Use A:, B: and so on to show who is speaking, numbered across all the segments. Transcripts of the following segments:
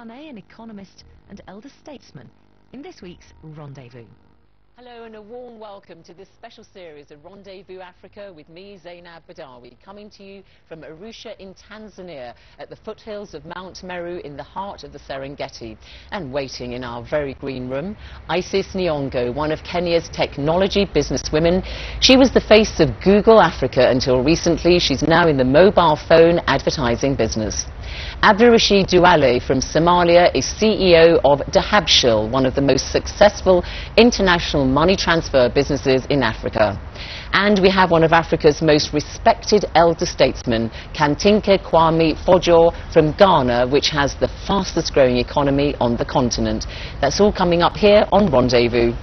A: Sane, an economist and elder statesman, in this week's Rendezvous.
B: Hello and a warm welcome to this special series of Rendezvous Africa with me, Zainab Badawi, coming to you from Arusha in Tanzania at the foothills of Mount Meru in the heart of the Serengeti. And waiting in our very green room, Isis Nyong'o, one of Kenya's technology businesswomen. She was the face of Google Africa until recently. She's now in the mobile phone advertising business. Abdurrashid Duale from Somalia is CEO of Dahabshiil, one of the most successful international money transfer businesses in Africa. And we have one of Africa's most respected elder statesmen, Kantinke Kwame Fojo from Ghana, which has the fastest growing economy on the continent. That's all coming up here on Rendezvous.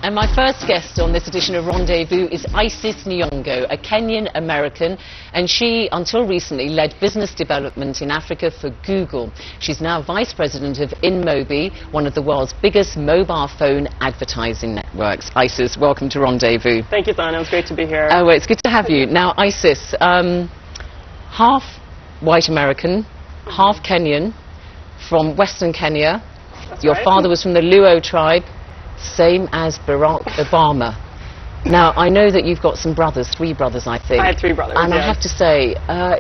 B: And my first guest on this edition of Rendezvous is Isis Nyong'o, a Kenyan-American, and she, until recently, led business development in Africa for Google. She's now Vice President of InMobi, one of the world's biggest mobile phone advertising networks. Isis, welcome to Rendezvous.
C: Thank you, Sana. It's great to be here.
B: Oh, well, it's good to have you. Now, Isis, half white American, half Kenyan, from Western Kenya.
C: That's
B: Your
C: right.
B: father was from the Luo tribe. Same as Barack Obama. Now, I know that you've got some brothers, 3 brothers, I think.
C: I had 3 brothers,
B: And
C: yes.
B: I have to say,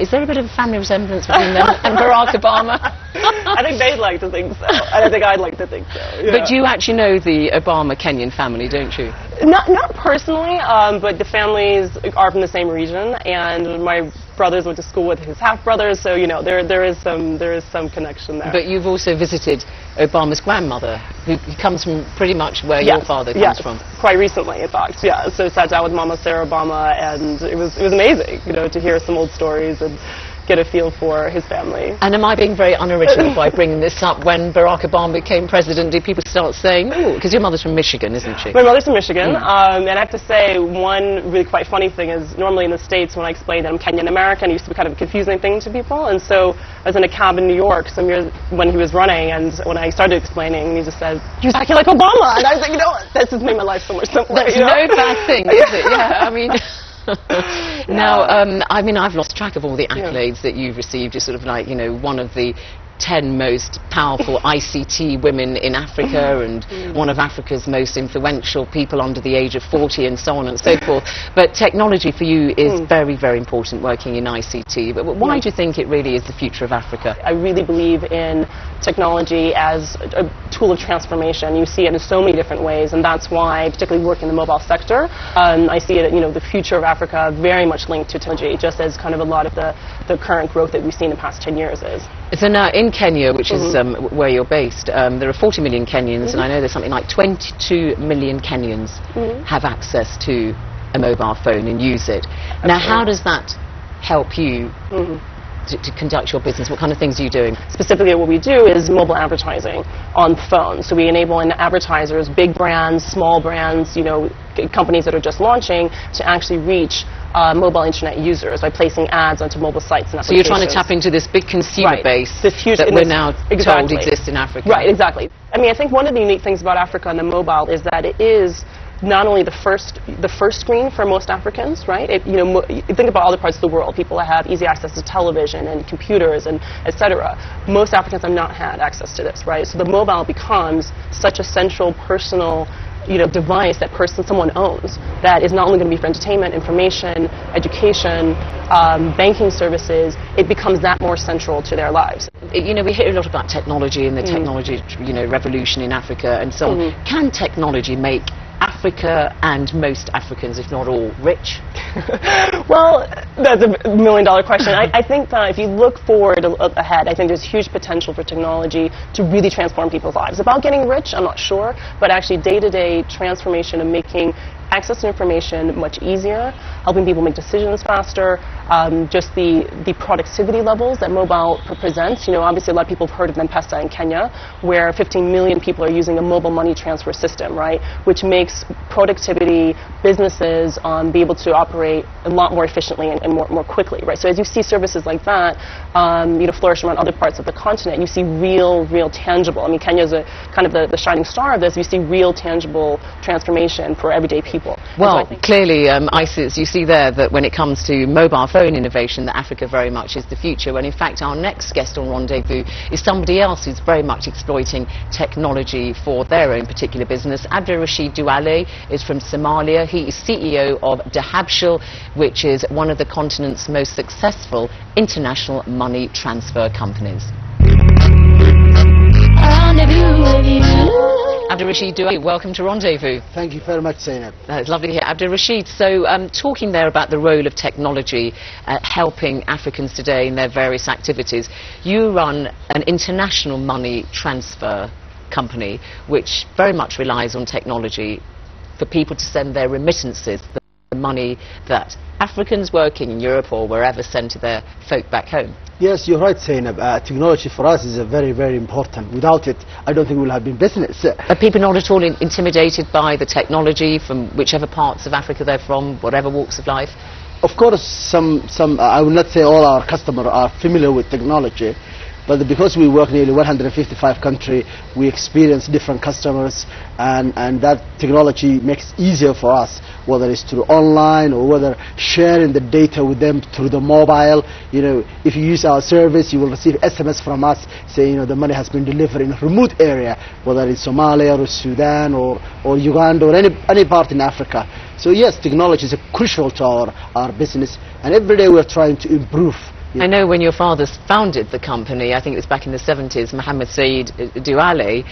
B: is there a bit of a family resemblance between them and Barack Obama?
C: I think they'd like to think so. And I think I'd like to think so. Yeah.
B: But you actually know the Obama-Kenyan family, don't you?
C: Not personally, but the families are from the same region, and my brothers went to school with his half-brothers, so, you know, there is some connection there.
B: But you've also visited Obama's grandmother, who comes from pretty much where your father comes from.
C: Quite recently, in fact, yeah. So sat down with Mama Sarah Obama, and it was amazing, you know, to hear some old stories and get a feel for his family.
B: And am I being very unoriginal by bringing this up? When Barack Obama became president, did people start saying, oh, because your mother's from Michigan, isn't she?
C: My mother's from Michigan, and I have to say, one really quite funny thing is, normally in the States, when I explained that I'm Kenyan-American, it used to be kind of a confusing thing to people, and so I was in a cab in New York some years when he was running, and when I started explaining, he just said, "You sound like Obama," and I was like, you know what, this has made my life so much simpler.
B: That's no bad thing, is it? Yeah, I mean... Now, I mean, I've lost track of all the accolades that you've received. You're sort of like, you know, one of the 10 most powerful ICT women in Africa and one of Africa's most influential people under the age of 40 and so on and so forth. But technology for you is very, very important, working in ICT. But why do you think it really is the future of Africa?
C: I really believe in technology as a tool of transformation. You see it in so many different ways, and that's why, particularly working in the mobile sector, I see it, you know, the future of Africa very much linked to technology, just as kind of a lot of the current growth that we've seen in the past 10 years is.
B: So now in Kenya, which is where you're based, there are 40 million Kenyans, and I know there's something like 22 million Kenyans have access to a mobile phone and use it. Now, how does that help you to conduct your business? What kind of things are you doing?
C: Specifically, what we do is mobile advertising on phone. So we enable advertisers, big brands, small brands, you know, companies that are just launching, to actually reach mobile internet users by placing ads onto mobile sites and applications.
B: So you're trying to tap into this big consumer base that we're now told exists in Africa.
C: Right, exactly. I mean, I think one of the unique things about Africa and the mobile is that it is not only the first screen for most Africans, right? You know, you think about other parts of the world, people that have easy access to television and computers and etc. Most Africans have not had access to this, right? So the mobile becomes such a central, personal, you know, device that someone owns, that is not only going to be for entertainment, information, education, banking services. It becomes that more central to their lives.
B: You know, we hear a lot about technology and the technology, you know, revolution in Africa and so on. Can technology make Africa and most Africans, if not all, rich?
C: Well, that's a million-dollar question. I think that if you look forward ahead, I think there's huge potential for technology to really transform people's lives. About getting rich, I'm not sure, but actually day-to-day transformation of making access to information much easier, helping people make decisions faster, just the productivity levels that mobile presents. You know, obviously a lot of people have heard of M-Pesa in Kenya, where 15 million people are using a mobile money transfer system, right, which makes productivity, businesses be able to operate a lot more efficiently and more quickly, right? So as you see services like that, you know, flourish around other parts of the continent, you see real tangible. I mean, Kenya is kind of the shining star of this. You see real tangible transformation for everyday people.
B: Well, so clearly, ISIS, you see there that when it comes to mobile phone innovation, that Africa very much is the future. When in fact our next guest on Rendezvous is somebody else who's very much exploiting technology for their own particular business. Abdurrashid Douale is from Somalia. He is CEO of Dahabshiil, which is one of the continent's most successful international money transfer companies. Abdurrashid Douale, welcome to Rendezvous.
D: Thank you very much, Zainab.
B: It's lovely to hear. Abdurrashid, so talking there about the role of technology helping Africans today in their various activities, you run an international money transfer company which very much relies on technology for people to send their remittances, the money that Africans working in Europe or wherever send to their folk back home.
D: Yes, you're right, Zainab. Technology for us is very, very important. Without it, I don't think we'll have been business.
B: Are people not at all intimidated by the technology from whichever parts of Africa they're from, whatever walks of life?
D: Of course, some I will not say all our customers are familiar with technology, but because we work nearly 155 countries, we experience different customers, and that technology makes it easier for us, whether it's through online or whether sharing the data with them through the mobile. You know, if you use our service, you will receive SMS from us saying, you know, the money has been delivered in a remote area, whether it's Somalia or Sudan or Uganda or any part in Africa. So yes, technology is crucial to our business, and every day we're trying to improve.
B: I know when your father founded the company, I think it was back in the 70s, Mohammed Said Douale,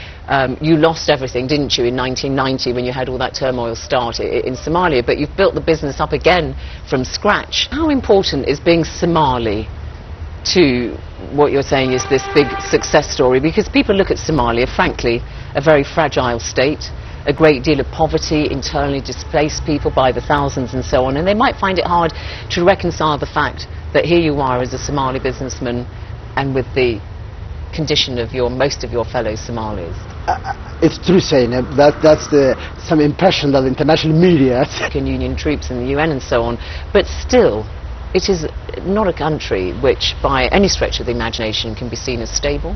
B: you lost everything, didn't you, in 1990 when you had all that turmoil start in Somalia, but you've built the business up again from scratch. How important is being Somali to what you're saying is this big success story? Because people look at Somalia, frankly, a very fragile state, a great deal of poverty, internally displaced people by the thousands and so on, and they might find it hard to reconcile the fact that here you are as a Somali businessman and with the condition of most of your fellow Somalis.
D: It's true, Zainab. That's some impression that the international media...
B: African Union troops in the UN and so on, but still, it is not a country which, by any stretch of the imagination, can be seen as stable.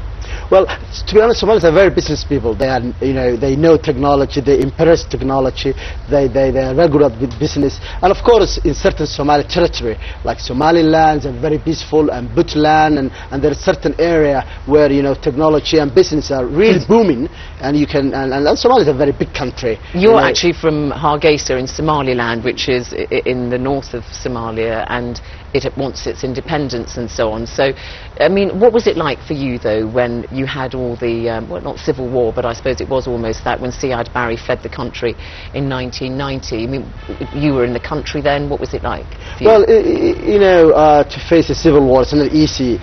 D: Well, to be honest, Somalis are very business people. They are, you know, they know technology, they embrace technology, they are very good at business. And of course, in certain Somali territory, like Somaliland, are very peaceful, and Puntland, and there is certain area where, you know, technology and business are really booming. And you can, and Somalia is a very big country.
B: You're actually from Hargeisa in Somaliland, which is in the north of Somalia, and it wants its independence and so on. So, I mean, what was it like for you, though, when you had all the, well, not civil war, but I suppose it was almost that, when Siad Barre fled the country in 1990? I mean, you were in the country then. What was it like for you?
D: Well, you know, to face a civil war, it's not easy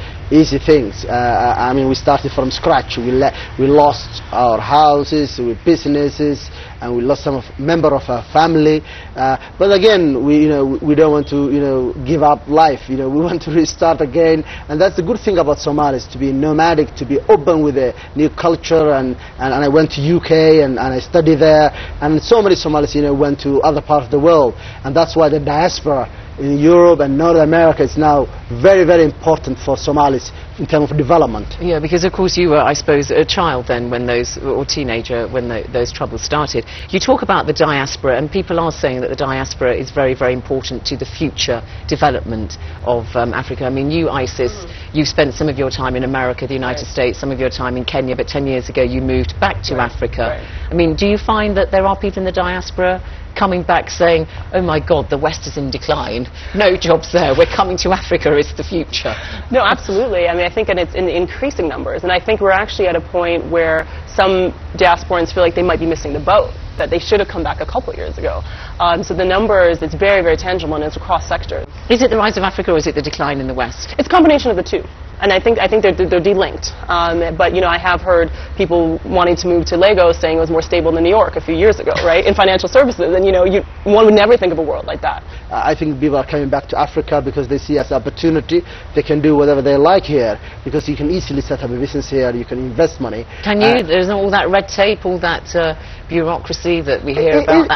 D: things. I mean, we started from scratch. We lost our houses, businesses, and we lost some member of our family. But again, we don't want to, you know, give up life. You know, we want to restart again, and that's the good thing about Somalis, to be nomadic, to be open with a new culture. And I went to UK and I studied there, and so many Somalis, you know, went to other parts of the world, and that's why the diaspora in Europe and North America is now very, very important for Somalis in terms of development.
B: Yeah, because of course you were, I suppose, a child then when or teenager when those troubles started. You talk about the diaspora, and people are saying that the diaspora is very, very important to the future development of Africa. I mean, you, Isis, you spent some of your time in America, the United States, some of your time in Kenya, but 10 years ago you moved back to Africa. I mean, do you find that there are people in the diaspora coming back saying, oh my God, the West is in decline, no jobs there, we're coming to Africa, it's the future?
C: No, absolutely. I mean, I think it's in increasing numbers, and I think we're actually at a point where some diasporans feel like they might be missing the boat. that they should have come back a couple of years ago. So the numbers, it's very, very tangible, and it's across sectors.
B: Is it the rise of Africa, or is it the decline in the West?
C: It's a combination of the two. And I think they're delinked. But, you know, I have heard people wanting to move to Lagos saying it was more stable than New York a few years ago, right, in financial services. And, you know, one would never think of a world like that.
D: I think people are coming back to Africa because they see as opportunity. They can do whatever they like here because you can easily set up a business here, you can invest money.
B: Can you? There's all that red tape, all that bureaucracy that we hear about.